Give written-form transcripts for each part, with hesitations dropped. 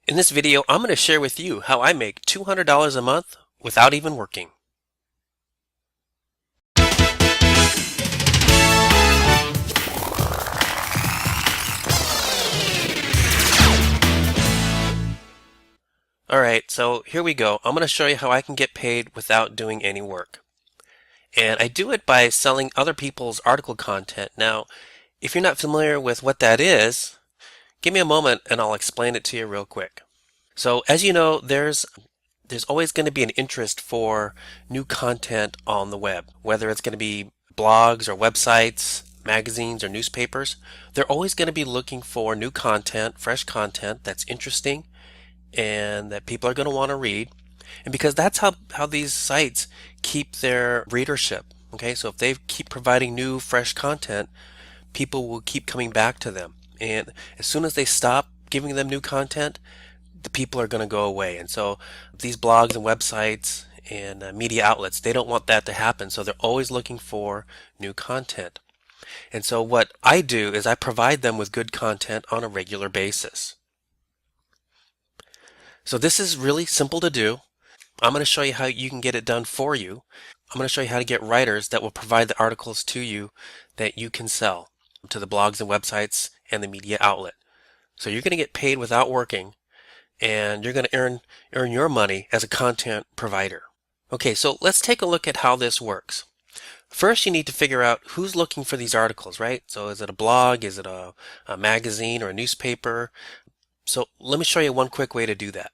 In this video, I'm going to share with you how I make $200 a month without even working. Alright, so here we go. I'm going to show you how I can get paid without doing any work. And I do it by selling other people's article content. Now, if you're not familiar with what that is, give me a moment and I'll explain it to you real quick. So as you know, there's always going to be an interest for new content on the web, whether it's going to be blogs or websites, magazines or newspapers. They're always going to be looking for new content, fresh content that's interesting and that people are going to want to read. And because that's how these sites keep their readership. Okay, so if they keep providing new, fresh content, people will keep coming back to them. And as soon as they stop giving them new content, the people are going to go away. And so these blogs and websites and media outlets, they don't want that to happen. So they're always looking for new content. And so what I do is I provide them with good content on a regular basis. So this is really simple to do. I'm going to show you how you can get it done for you. I'm going to show you how to get writers that will provide the articles to you that you can sell to the blogs and websites and the media outlet. So you're going to get paid without working, and you're going to earn your money as a content provider. Okay, so let's take a look at how this works. First, you need to figure out who's looking for these articles, right? So is it a blog? Is it a magazine or a newspaper? So let me show you one quick way to do that.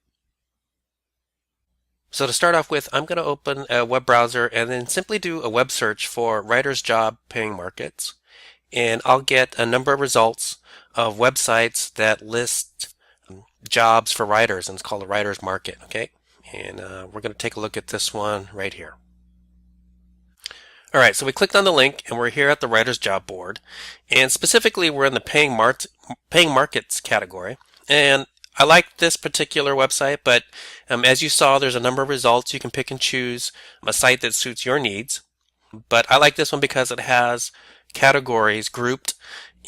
So to start off with, I'm going to open a web browser and then simply do a web search for writer's job paying markets. And I'll get a number of results of websites that list jobs for writers, and it's called a writer's market. Okay, and we're going to take a look at this one right here. All right, so we clicked on the link and we're here at the writer's job board, and specifically we're in the paying markets category. And I like this particular website, but as you saw, there's a number of results. You can pick and choose a site that suits your needs. But I like this one because it has categories grouped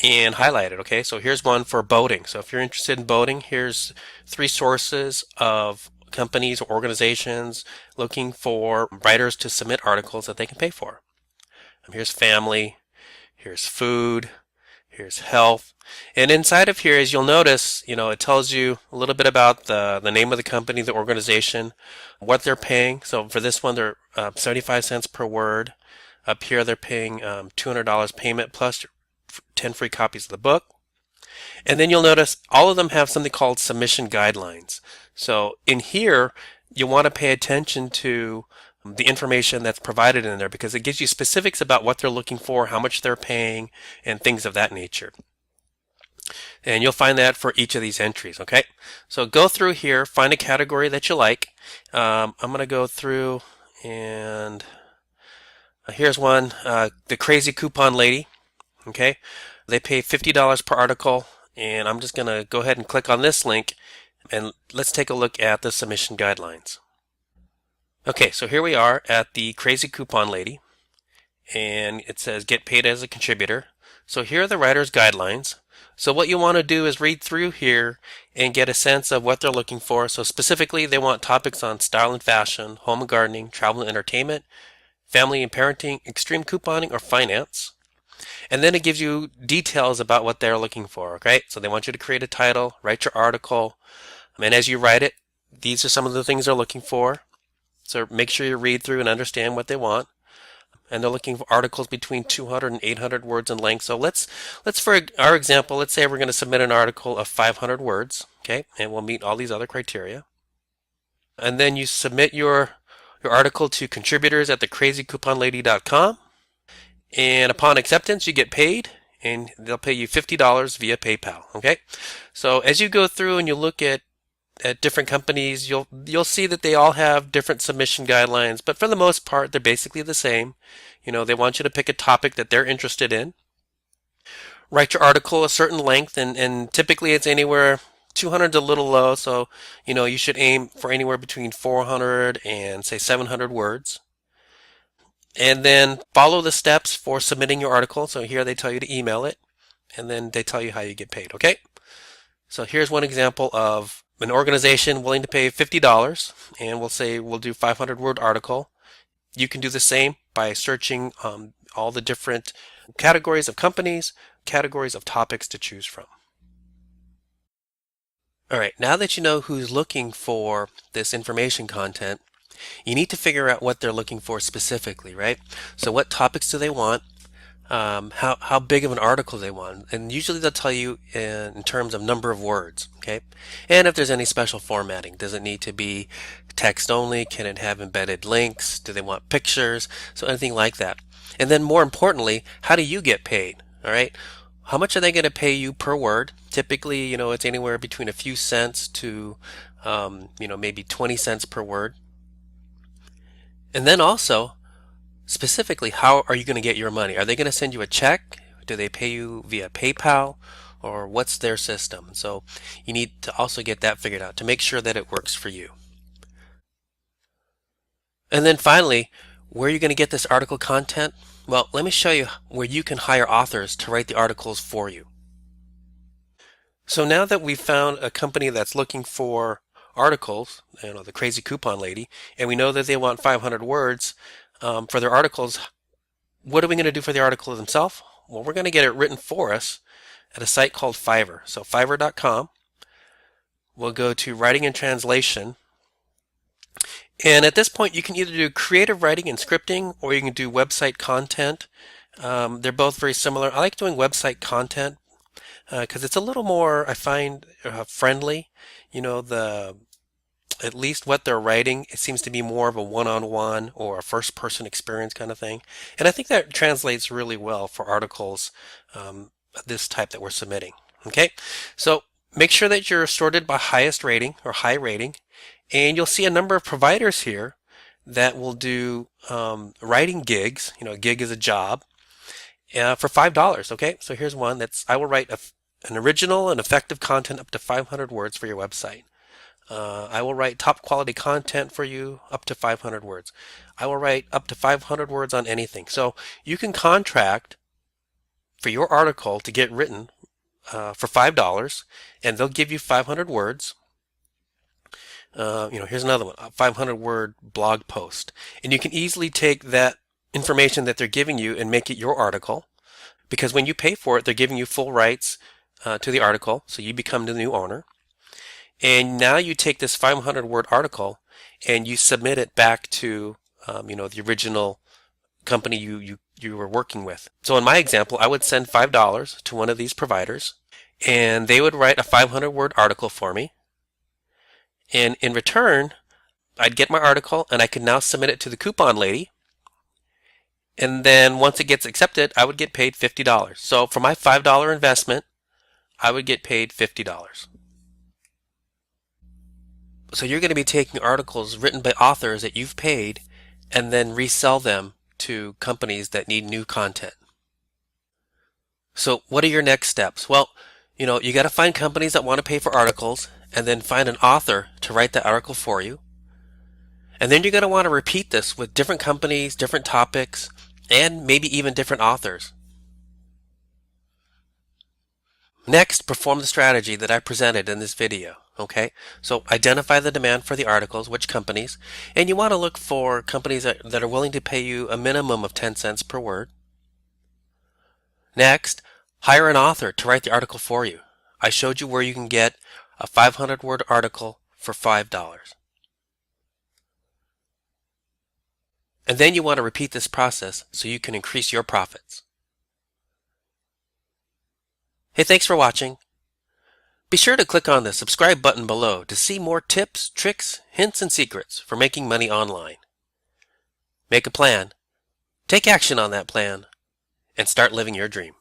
and highlighted. Okay, so here's one for boating. So if you're interested in boating, here's 3 sources of companies or organizations looking for writers to submit articles that they can pay for. Here's family, here's food, here's health. And inside of here, as you'll notice, it tells you a little bit about the name of the company, the organization, what they're paying. So for this one, they're 75 cents per word. Up here, they're paying $200 payment plus 10 free copies of the book. And then you'll notice all of them have something called submission guidelines. So in here, you want to pay attention to the information that's provided in there because it gives you specifics about what they're looking for, how much they're paying, and things of that nature. And you'll find that for each of these entries, okay? So go through here, find a category that you like. I'm going to go through and here's one, the Crazy Coupon Lady, okay? They pay $50 per article, and I'm just going to go ahead and click on this link, and let's take a look at the submission guidelines. Okay, so here we are at the Crazy Coupon Lady, and it says get paid as a contributor. So here are the writer's guidelines. So what you want to do is read through here and get a sense of what they're looking for. So specifically, they want topics on style and fashion, home and gardening, travel and entertainment, family and parenting, extreme couponing, or finance. And then it gives you details about what they're looking for, okay? So they want you to create a title, write your article, and as you write it, these are some of the things they're looking for. So make sure you read through and understand what they want. And they're looking for articles between 200 and 800 words in length. So let's for our example, let's say we're going to submit an article of 500 words, okay? And we'll meet all these other criteria. And then you submit your article to contributors at thecrazycouponlady.com. And upon acceptance, you get paid, and they'll pay you $50 via PayPal, okay? So as you go through and you look at different companies, you'll see that they all have different submission guidelines, but for the most part, they're basically the same. They want you to pick a topic that they're interested in. Write your article a certain length, and typically it's anywhere 200 is a little low, so you should aim for anywhere between 400 and say 700 words. And then follow the steps for submitting your article. So here they tell you to email it, and then they tell you how you get paid, okay? So here's one example of an organization willing to pay $50, and we'll say we'll do 500-word article. You can do the same by searching all the different categories of companies, categories of topics to choose from. All right, now that you know who's looking for this information content, you need to figure out what they're looking for specifically, right? So what topics do they want? How big of an article they want, and usually they'll tell you in terms of number of words, okay? And if there's any special formatting, does it need to be text only? Can it have embedded links? Do they want pictures? So anything like that. And then more importantly, how do you get paid? All right, how much are they going to pay you per word? Typically, it's anywhere between a few cents to maybe 20 cents per word. And then also, specifically, how are you going to get your money? Are they going to send you a check? Do they pay you via PayPal? Or what's their system? So you need to also get that figured out to make sure that it works for you. And then finally, where are you going to get this article content? Well, let me show you where you can hire authors to write the articles for you. So now that we've found a company that's looking for articles, the crazy coupon lady, and we know that they want 500 words for their articles, what are we going to do for the article themselves? Well, we're going to get it written for us at a site called Fivver. So Fivver.com. We'll go to Writing and Translation. And at this point, you can either do creative writing and scripting, or you can do website content. They're both very similar. I like doing website content because it's a little more, I find, friendly. At least what they're writing, it seems to be more of a one-on-one or a first-person experience kind of thing. And I think that translates really well for articles this type that we're submitting. Okay, so make sure that you're sorted by highest rating or high rating, and you'll see a number of providers here that will do writing gigs. A gig is a job for $5. Okay, so here's one I will write an original and effective content up to 500 words for your website. I will write top quality content for you up to 500 words. I will write up to 500 words on anything. So you can contract for your article to get written for $5, and they'll give you 500 words. Here's another one, a 500-word blog post. And you can easily take that information that they're giving you and make it your article, because when you pay for it, they're giving you full rights to the article, so you become the new owner. And now you take this 500-word article and you submit it back to the original company you were working with. So in my example, I would send $5 to one of these providers, and they would write a 500-word article for me. And in return, I'd get my article, and I could now submit it to the coupon lady. And then once it gets accepted, I would get paid $50. So for my $5 investment, I would get paid $50. So you're going to be taking articles written by authors that you've paid and then resell them to companies that need new content. So what are your next steps? Well, you got to find companies that want to pay for articles, and then find an author to write that article for you. And then you're going to want to repeat this with different companies, different topics, and maybe even different authors. Next, perform the strategy that I presented in this video. Okay, so identify the demand for the articles, which companies, and you want to look for companies that are willing to pay you a minimum of 10 cents per word. Next, hire an author to write the article for you. I showed you where you can get a 500-word article for $5. And then you want to repeat this process so you can increase your profits. Hey, thanks for watching. Be sure to click on the subscribe button below to see more tips, tricks, hints, and secrets for making money online. Make a plan, take action on that plan, and start living your dream.